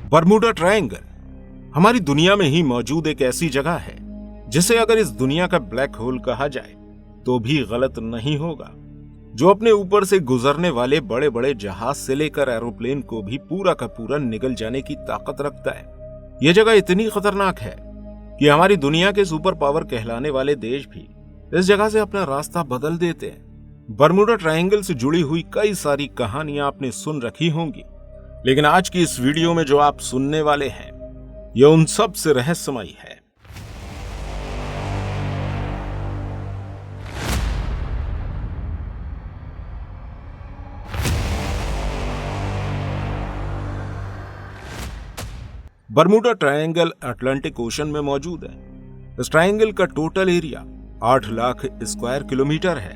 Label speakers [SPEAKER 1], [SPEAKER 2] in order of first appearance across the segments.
[SPEAKER 1] Bermuda triangle हमारी दुनिया में ही मौजूद एक ऐसी जगह है जिसे अगर इस दुनिया का ब्लैक होल कहा जाए तो भी गलत नहीं होगा, जो अपने ऊपर से गुजरने वाले बड़े बड़े जहाज से लेकर एरोप्लेन को भी पूरा का पूरा निगल जाने की ताकत रखता है। यह जगह इतनी खतरनाक है कि हमारी दुनिया के सुपर पावर कहलाने वाले देश भी इस जगह से अपना रास्ता बदल देते हैं। बरमूडा ट्रायंगल से जुड़ी हुई कई सारी कहानियां आपने सुन रखी होंगी, लेकिन आज की इस वीडियो में जो आप सुनने वाले हैं यह उन सब से रहस्यमयी है। बरमूडा ट्रायंगल अटलांटिक ओशन में मौजूद है। इस ट्रायंगल का total area 8 lakh square kilometre है।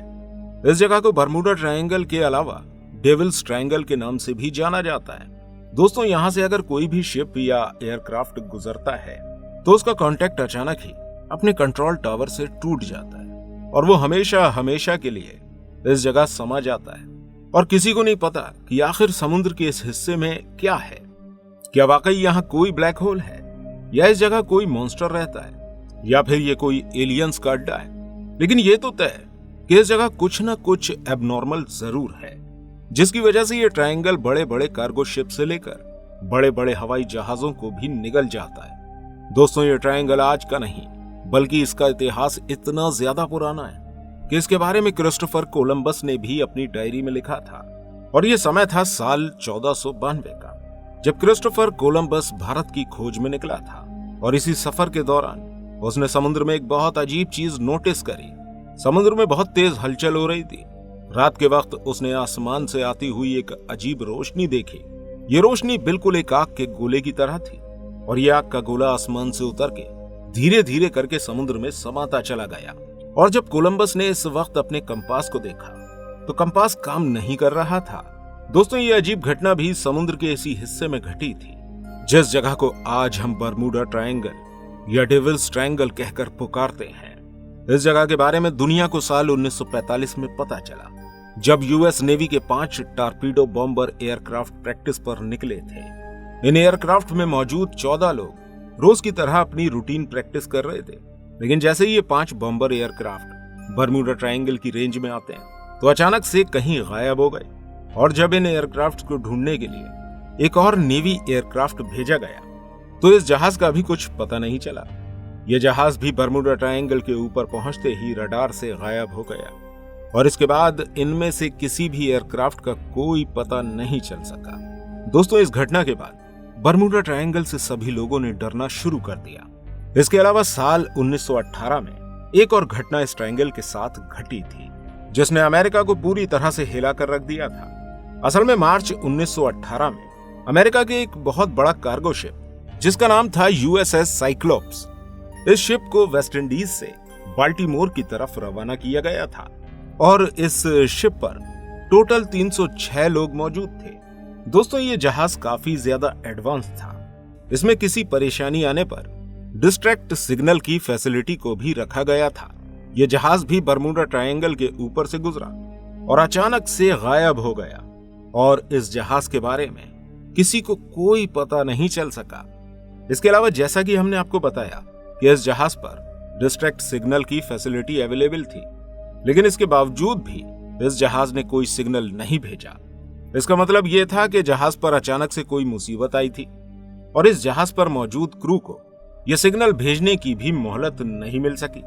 [SPEAKER 1] इस जगह को बरमूडा ट्रायंगल के अलावा डेविल्स ट्रायंगल के नाम से भी जाना जाता है। दोस्तों, यहां से अगर कोई भी शिप या एयरक्राफ्ट गुजरता है तो उसका कांटेक्ट अचानक ही अपने कंट्रोल टावर से टूट जाता है और वो हमेशा हमेशा के लिए इस जगह समा जाता है और किसी को नहीं पता कि आखिर समुद्र के इस हिस्से में क्या है। क्या वाकई यहाँ कोई ब्लैक होल है, या इस जगह कोई मॉन्स्टर रहता है, या फिर ये कोई एलियंस का अड्डा है। लेकिन ये तो तय है कि इस जगह कुछ न कुछ एबनॉर्मल जरूर है, जिसकी वजह से ये ट्रायंगल बड़े बड़े कार्गो शिप से लेकर बड़े बड़े हवाई जहाजों को भी निगल जाता है। दोस्तों, ये ट्रायंगल आज का नहीं बल्कि इसका इतिहास इतना ज्यादा पुराना है कि इसके बारे में क्रिस्टोफर कोलंबस ने भी अपनी डायरी में लिखा था, और यह समय था साल 1492 का, जब क्रिस्टोफर कोलंबस भारत की खोज में निकला था। और इसी सफर के दौरान उसने समुद्र में एक बहुत अजीब चीज नोटिस करी। समुद्र में बहुत तेज हलचल हो रही थी। रात के वक्त उसने आसमान से आती हुई एक अजीब रोशनी देखी। ये रोशनी बिल्कुल एक आग के गोले की तरह थी और ये आग का गोला आसमान से उतर के धीरे धीरे करके समुद्र में समाता चला गया। और जब कोलंबस ने इस वक्त अपने कंपास को देखा तो कंपास काम नहीं कर रहा था। दोस्तों, ये अजीब घटना भी समुद्र के इसी हिस्से में घटी थी जिस जगह को आज हम बरमूडा ट्रायंगल या डेविल्स ट्रायंगल कहकर पुकारते हैं। इस जगह के बारे में दुनिया को साल 1945 में पता चला, जब यूएस नेवी के 5 टारपीडो बॉम्बर एयरक्राफ्ट प्रैक्टिस पर निकले थे। इन एयरक्राफ्ट में मौजूद 14 लोग रोज की तरह अपनी रूटीन प्रैक्टिस कर रहे थे। लेकिन जैसे ही ये 5 बॉम्बर एयरक्राफ्ट बरमूडा ट्रायंगल की रेंज में आते हैं तो अचानक से कहीं गायब हो गए। और जब इन एयरक्राफ्ट को ढूंढने के लिए एक और नेवी एयरक्राफ्ट भेजा गया तो इस जहाज का भी कुछ पता नहीं चला। यह जहाज भी बरमूडा ट्रायंगल के ऊपर पहुंचते ही रडार से गायब हो गया और इसके बाद इनमें से किसी भी एयरक्राफ्ट का कोई पता नहीं चल सका। दोस्तों, इस घटना के बाद बरमूडा ट्रायंगल से सभी लोगों ने डरना शुरू कर दिया। इसके अलावा साल 1918 में एक और घटना इस ट्रायंगल के साथ घटी थी जिसने अमेरिका को पूरी तरह से हिला कर रख दिया था। असल में मार्च 1918 में अमेरिका के एक बहुत बड़ा कार्गो शिप जिसका नाम था यूएसएस साइक्लोप्स, इस शिप को वेस्ट इंडीज से बाल्टीमोर की तरफ रवाना किया गया था और इस शिप पर टोटल 306 लोग मौजूद थे। दोस्तों, ये जहाज काफी ज्यादा एडवांस था। इसमें किसी परेशानी आने पर डिस्ट्रैक्ट सिग्नल की फैसिलिटी को भी रखा गया था। यह जहाज भी बरमूडा ट्रायंगल के ऊपर से गुजरा और अचानक से गायब हो गया और इस जहाज के बारे में किसी को कोई पता नहीं चल सका। इसके अलावा जैसा कि हमने आपको बताया कि इस जहाज पर डिस्ट्रैक्ट सिग्नल की फैसिलिटी अवेलेबल थी, लेकिन इसके बावजूद भी इस जहाज ने कोई सिग्नल नहीं भेजा। इसका मतलब यह था कि जहाज पर अचानक से कोई मुसीबत आई थी और इस जहाज पर मौजूद क्रू को यह सिग्नल भेजने की भी मोहलत नहीं मिल सकी।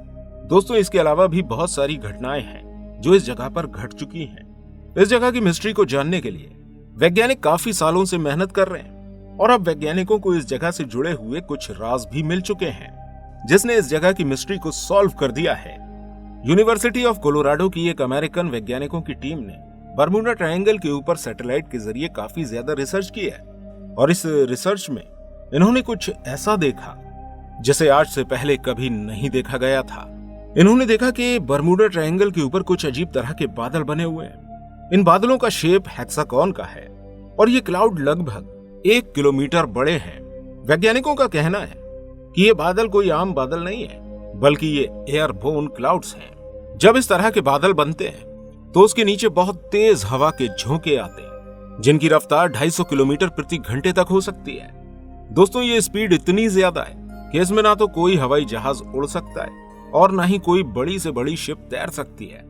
[SPEAKER 1] दोस्तों, इसके अलावा भी बहुत सारी घटनाएं हैं जो इस जगह पर घट चुकी हैं। इस जगह की मिस्ट्री को जानने के लिए वैज्ञानिक काफी सालों से मेहनत कर रहे हैं और अब वैज्ञानिकों को इस जगह से जुड़े हुए कुछ राज भी मिल चुके हैं जिसने इस जगह की मिस्ट्री को सॉल्व कर दिया है। यूनिवर्सिटी ऑफ कोलोराडो की एक अमेरिकन वैज्ञानिकों की टीम ने बरमूडा ट्रायंगल के ऊपर सैटेलाइट के जरिए काफी ज्यादा रिसर्च की है और इस रिसर्च में इन्होंने कुछ ऐसा देखा जिसे आज से पहले कभी नहीं देखा गया था। इन्होंने देखा कि बरमूडा ट्रायंगल के ऊपर कुछ अजीब तरह के बादल बने हुए हैं। इन बादलों का शेप हेक्सागोन का है और ये क्लाउड लगभग 1 किलोमीटर बड़े हैं। वैज्ञानिकों का कहना है कि ये बादल कोई आम बादल नहीं है बल्कि ये एयरबोर्न क्लाउड्स हैं। जब इस तरह के बादल बनते हैं तो उसके नीचे बहुत तेज हवा के झोंके आते हैं जिनकी रफ्तार 250 किलोमीटर प्रति घंटे तक हो सकती है। दोस्तों ये स्पीड इतनी ज्यादा है कि इसमें ना तो कोई हवाई जहाज उड़ सकता है और ना ही कोई बड़ी से बड़ी शिप तैर सकती है।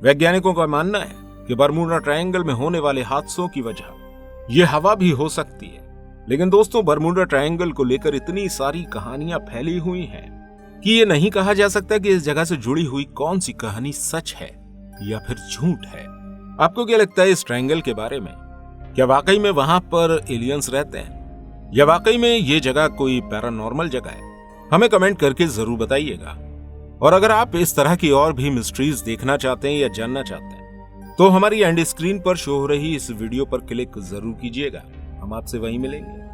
[SPEAKER 1] वैज्ञानिकों का मानना है कि बरमूडा ट्रायंगल में होने वाले हादसों की वजह यह हवा भी हो सकती है। लेकिन दोस्तों बरमूडा ट्रायंगल को लेकर इतनी सारी कहानियां फैली हुई हैं कि ये नहीं कहा जा सकता कि इस जगह से जुड़ी हुई कौन सी कहानी सच है या फिर झूठ है। आपको क्या लगता है इस ट्रायंगल के बारे में? क्या वाकई में वहां पर एलियंस रहते हैं या वाकई में ये जगह कोई पैरानॉर्मल जगह है? हमें कमेंट करके जरूर बताइएगा। और अगर आप इस तरह की और भी मिस्ट्रीज देखना चाहते हैं या जानना चाहते हैं तो हमारी एंड स्क्रीन पर शो हो रही इस वीडियो पर क्लिक जरूर कीजिएगा। हम आपसे वहीं मिलेंगे।